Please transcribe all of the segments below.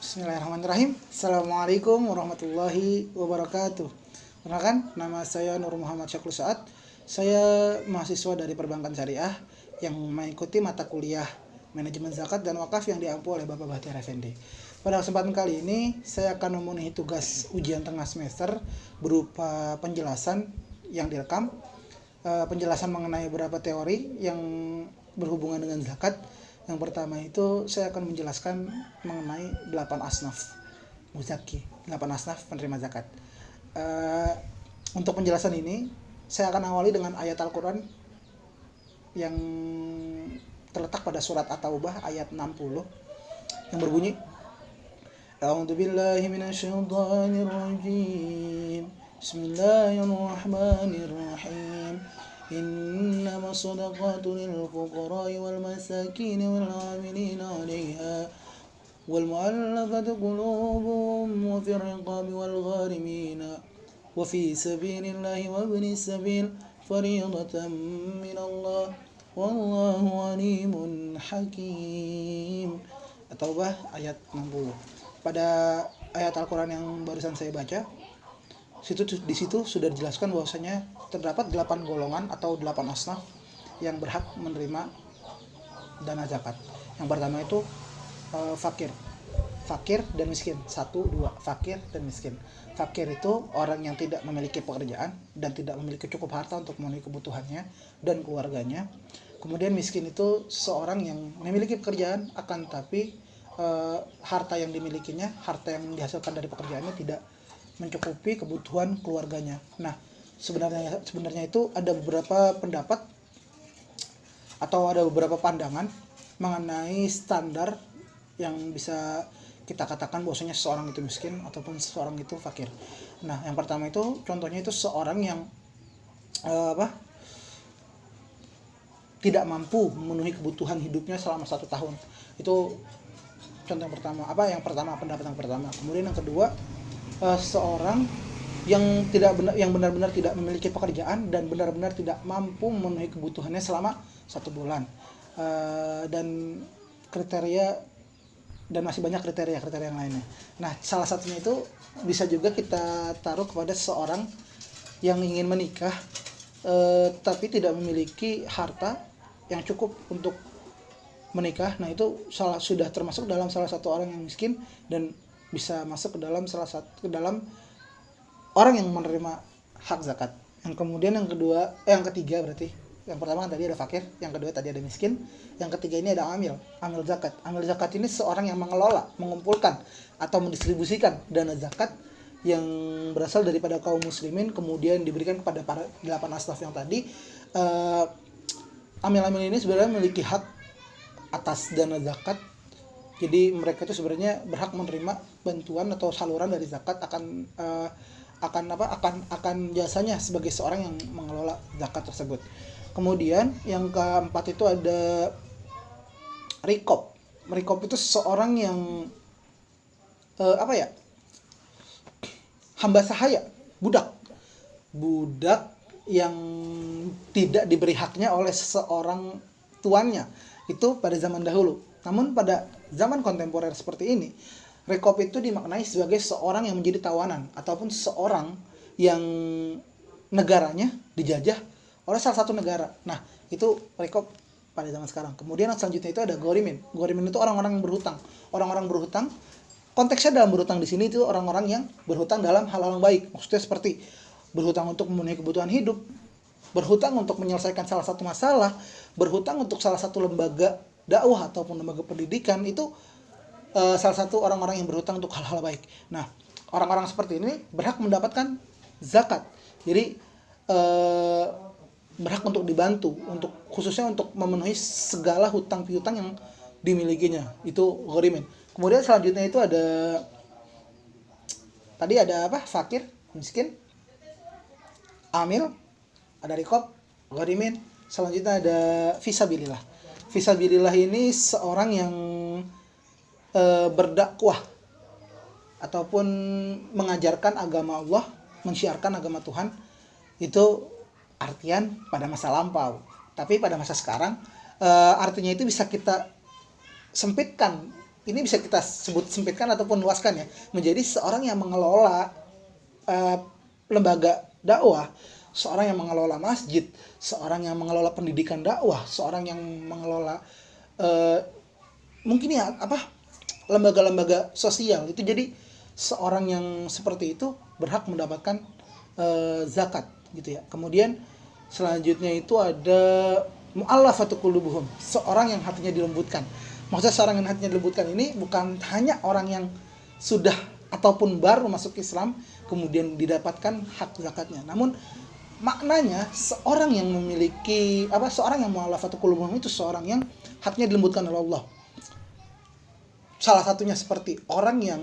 Bismillahirrahmanirrahim. Assalamualaikum warahmatullahi wabarakatuh. Perkenalkan, nama saya Nur Muhammad Syakul Saad. Saya mahasiswa dari Perbankan Syariah yang mengikuti mata kuliah Manajemen Zakat dan Wakaf yang diampu oleh Bapak Bahtiar Effendi. Pada kesempatan kali ini, saya akan memenuhi tugas ujian tengah semester berupa penjelasan yang direkam, penjelasan mengenai beberapa teori yang berhubungan dengan zakat. Yang pertama itu saya akan menjelaskan mengenai 8 asnaf muzaki, 8 asnaf penerima zakat. Untuk penjelasan ini saya akan awali dengan ayat Al-Quran yang terletak pada surat At-Taubah ayat 60 yang berbunyi, A'udzubillahi minasyaitonirrajim. Bismillahirrahmanirrahim. إنما الصدقات للفقراء والمساكين والعاملين عليها والمؤلفة قلوبهم وفي الرقاب والغارمين وفي سبيل الله وابن السبيل فريضة من الله والله عليم حكيم. At-Taubah ayat 60. Pada ayat Al-Quran yang barusan saya baca, di situ sudah dijelaskan bahwasanya terdapat 8 golongan atau 8 asnaf yang berhak menerima dana zakat. Yang pertama itu fakir dan miskin. 1, 2, fakir dan miskin. Fakir itu orang yang tidak memiliki pekerjaan dan tidak memiliki cukup harta untuk memenuhi kebutuhannya dan keluarganya. Kemudian miskin itu seseorang yang memiliki pekerjaan akan tapi harta yang dimilikinya, harta yang dihasilkan dari pekerjaannya tidak mencukupi kebutuhan keluarganya. Nah, sebenarnya itu ada beberapa pendapat atau ada beberapa pandangan mengenai standar yang bisa kita katakan bahwasanya seseorang itu miskin ataupun seseorang itu fakir. Nah, yang pertama itu contohnya itu seorang yang tidak mampu memenuhi kebutuhan hidupnya selama 1 tahun. Itu contoh yang pertama. Pendapat yang pertama. Kemudian yang kedua, seorang yang benar-benar tidak memiliki pekerjaan dan benar-benar tidak mampu memenuhi kebutuhannya selama 1 bulan, dan kriteria dan masih banyak kriteria yang lainnya. Nah, salah satunya itu bisa juga kita taruh kepada seorang yang ingin menikah tapi tidak memiliki harta yang cukup untuk menikah. Nah, itu sudah termasuk dalam salah satu orang yang miskin dan bisa masuk ke dalam orang yang menerima hak zakat. Yang kemudian yang ketiga berarti. Yang pertama kan tadi ada fakir, yang kedua tadi ada miskin, yang ketiga ini ada amil zakat. Amil zakat ini seorang yang mengelola, mengumpulkan atau mendistribusikan dana zakat yang berasal daripada kaum muslimin kemudian diberikan kepada para 8 asnaf yang tadi. Amil-amil ini sebenarnya memiliki hak atas dana zakat. Jadi mereka itu sebenarnya berhak menerima bantuan atau saluran dari zakat akan jasanya sebagai seorang yang mengelola zakat tersebut. Kemudian yang keempat itu ada rikob. Rikob itu seorang yang hamba sahaya, budak yang tidak diberi haknya oleh seseorang tuannya. Itu pada zaman dahulu. Namun pada zaman kontemporer seperti ini, rikob itu dimaknai sebagai seorang yang menjadi tawanan ataupun seorang yang negaranya dijajah oleh salah satu negara. Nah, itu rikob pada zaman sekarang. Kemudian selanjutnya itu ada gorimin. Gorimin itu orang-orang yang berhutang. Orang-orang berhutang, konteksnya dalam berhutang di sini itu orang-orang yang berhutang dalam hal-hal yang baik. Maksudnya seperti berhutang untuk memenuhi kebutuhan hidup, berhutang untuk menyelesaikan salah satu masalah, berhutang untuk salah satu lembaga dakwah ataupun lembaga pendidikan. Itu salah satu orang-orang yang berhutang untuk hal-hal baik. Nah, orang-orang seperti ini berhak mendapatkan zakat. Jadi berhak untuk dibantu, khususnya untuk memenuhi segala hutang piutang yang dimilikinya. Itu ghorimin. Kemudian selanjutnya itu ada fakir, miskin, amil, ada rikob, ghorimin. Selanjutnya ada fisabilillah. Fisabilillah ini seorang yang berdakwah ataupun mengajarkan agama Allah, mensyiarkan agama Tuhan. Itu artian pada masa lampau. Tapi pada masa sekarang artinya itu bisa kita sempitkan ini bisa kita sebut sempitkan ataupun luaskan ya, menjadi seorang yang mengelola lembaga dakwah, seorang yang mengelola masjid, seorang yang mengelola pendidikan dakwah, seorang yang mengelola mungkin ya lembaga-lembaga sosial itu. Jadi seorang yang seperti itu berhak mendapatkan zakat gitu ya. Kemudian selanjutnya itu ada mu'allafatu qulubuhum, seorang yang hatinya dilembutkan. Maksudnya seorang yang hatinya dilembutkan ini bukan hanya orang yang sudah ataupun baru masuk Islam kemudian didapatkan hak zakatnya, namun maknanya seorang yang memiliki seorang yang mu'allafatu qulubuhum itu seorang yang hatinya dilembutkan oleh Allah. Salah satunya seperti orang yang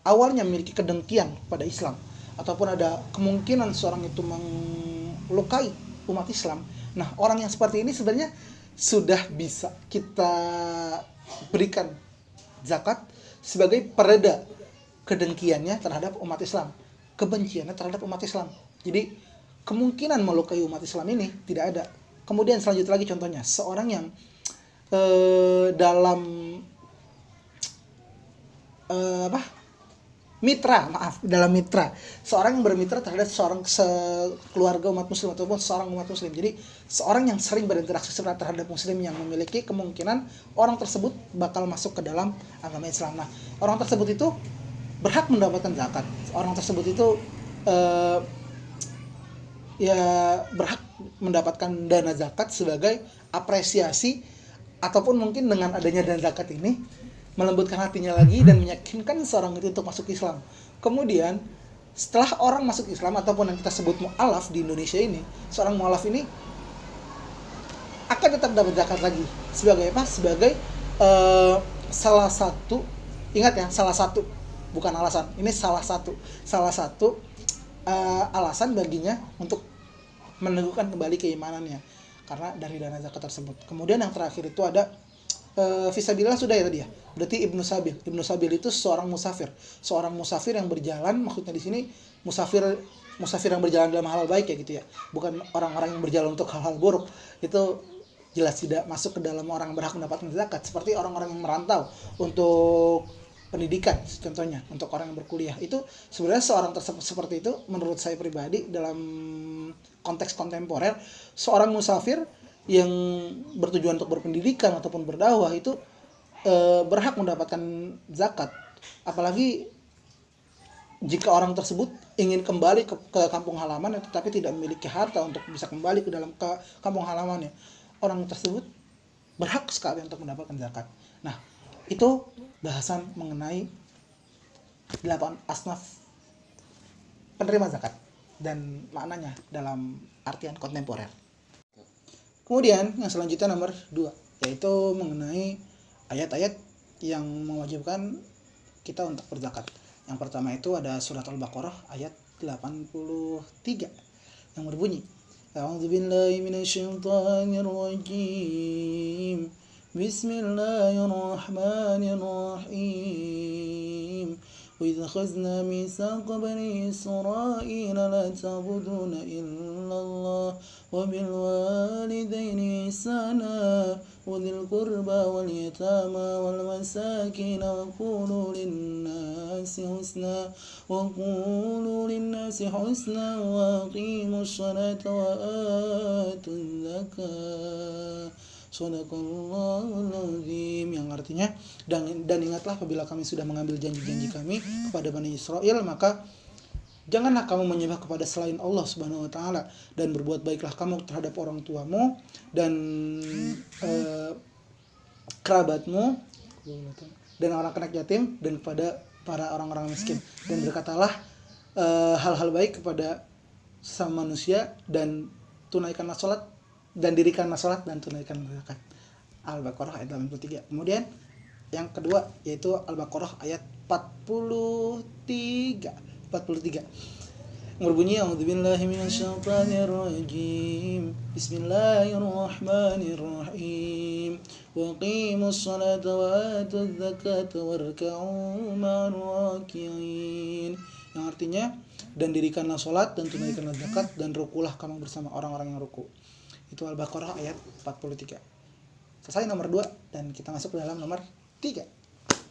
awalnya memiliki kedengkian pada Islam, ataupun ada kemungkinan seorang itu melukai umat Islam. Nah, orang yang seperti ini sebenarnya sudah bisa kita berikan zakat sebagai pereda kedengkiannya terhadap umat Islam, kebenciannya terhadap umat Islam. Jadi kemungkinan melukai umat Islam ini tidak ada. Kemudian selanjutnya lagi contohnya seorang yang dalam dalam mitra, seorang yang bermitra terhadap seorang keluarga umat muslim ataupun seorang umat muslim. Jadi seorang yang sering berinteraksi terhadap muslim yang memiliki kemungkinan orang tersebut bakal masuk ke dalam agama Islam. Nah, orang tersebut itu berhak mendapatkan zakat. Orang tersebut itu berhak mendapatkan dana zakat sebagai apresiasi, ataupun mungkin dengan adanya dana zakat ini melembutkan hatinya lagi dan meyakinkan seorang itu untuk masuk Islam. Kemudian setelah orang masuk Islam ataupun yang kita sebut mu'alaf di Indonesia ini, seorang mu'alaf ini akan tetap dapat zakat lagi sebagai apa? Sebagai salah satu, ingat ya, salah satu, bukan alasan. Ini salah satu alasan baginya untuk meneguhkan kembali keimanannya karena dari dana zakat tersebut. Kemudian yang terakhir itu ada fisabilillah sudah ya tadi ya. Berarti Ibnu Sabil itu seorang musafir yang berjalan, maksudnya di sini musafir yang berjalan dalam hal baik ya gitu ya. Bukan orang-orang yang berjalan untuk hal-hal buruk. Itu jelas tidak masuk ke dalam orang yang berhak mendapatkan zakat. Seperti orang-orang yang merantau untuk pendidikan contohnya, untuk orang yang berkuliah. Itu sebenarnya seorang tersebut seperti itu menurut saya pribadi dalam konteks kontemporer, seorang musafir yang bertujuan untuk berpendidikan ataupun berdakwah itu berhak mendapatkan zakat. Apalagi jika orang tersebut ingin kembali ke kampung halamannya tetapi tidak memiliki harta untuk bisa kembali ke kampung halamannya, orang tersebut berhak sekali untuk mendapatkan zakat. Nah, itu bahasan mengenai 8 asnaf penerima zakat dan maknanya dalam artian kontemporer. Kemudian yang selanjutnya nomor 2, yaitu mengenai ayat-ayat yang mewajibkan kita untuk berzakat. Yang pertama itu ada surat Al-Baqarah ayat 83 yang berbunyi, A'udzubillahi minasyaitonirrajim. Bismillahirrahmanirrahim. وإذ أخذنا ميثاق بني إسرائيل لا تعبدون إلا الله وبالوالدين إحسانا وذي القربى واليتامى والمساكين وقولوا للناس حسنا وأقيموا الصلاة وآتوا الزكاة. Sadaqallahul azim, yang artinya dan ingatlah apabila kami sudah mengambil janji-janji kami kepada Bani Israel, maka janganlah kamu menyembah kepada selain Allah Subhanahu wa taala, dan berbuat baiklah kamu terhadap orang tuamu dan kerabatmu dan orang anak yatim dan kepada para orang-orang miskin, dan berkatalah hal-hal baik kepada sesama manusia dan tunaikanlah salat dan dirikanlah salat dan tunaikan zakat. Al-Baqarah ayat 83. Kemudian yang kedua yaitu Al-Baqarah ayat 43. Berbunyi, A'udzubillahi minasyaitonirrajim. Bismillahirrahmanirrahim. Wa qimus salata wa atuz zakata warka'u ma'ar raki'in. Yang artinya, dan dirikanlah salat dan tunaikanlah zakat dan rukulah kamu bersama orang-orang yang ruku. Itu Al-Baqarah ayat 43. Selesai nomor 2 dan kita masuk ke dalam nomor 3.